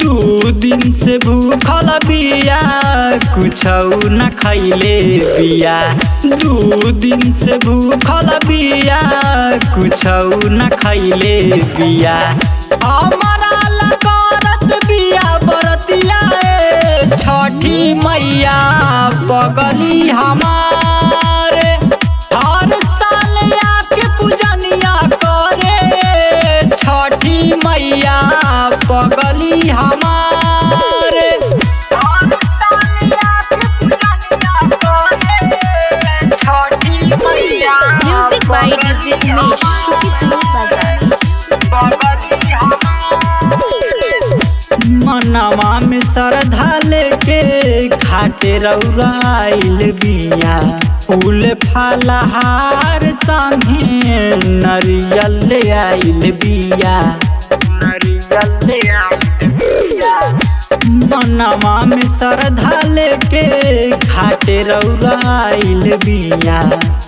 दू दिन से भूखल बिया कुछौ न खैले बिया। दू दिन से भूखल बिया कुछौ न खैले बिया। हमारा करत बिया बरतिया छठी मैया बगली हमारे हर साल आके पूजनिया करे छठी मैया बगली हमारे। Music by DJ Umesh Shukipur Bazar. मनवा में श्रद्धा लेके घाटे रौराइल बिया। फूल फलहार संगे नरियल ले आइल बिया। मनवा में श्रद्धा लेके घाटे रौराइल बिया।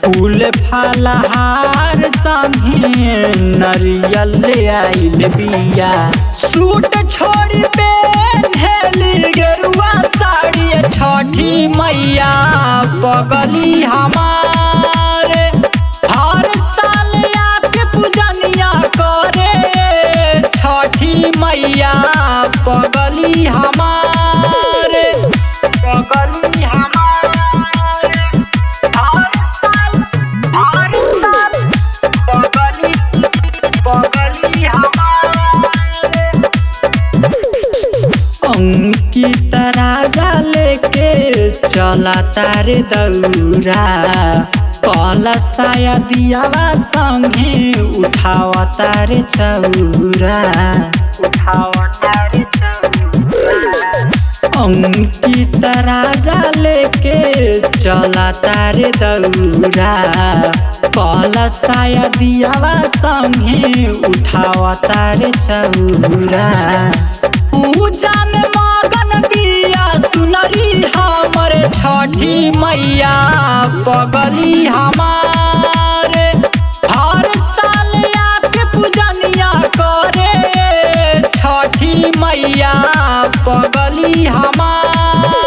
फूल फलहार संगे नरियल ले आइल बिया। सूट छोड़ी पहनली गेरुआ साड़ी छठी मैया बगली हमारे हर साल आके पूजनिया करे छठी मैया बगली हमारे। बगली हमारे हर साल बगली हमारे। अंकित राजा लेके चला तारे दौरा। कलशाया दियावा संगे उठावा तारे चौरा। अंकित राजा लेके चला तारे दौरा। कलशाया दियावा संगे उठावा तारे चौरा। पूजा में मगन बिया सुनरी हमर छठी मैया बगली हमारे हर साल आके पूजनिया करे छठी मैया बगली हमारे।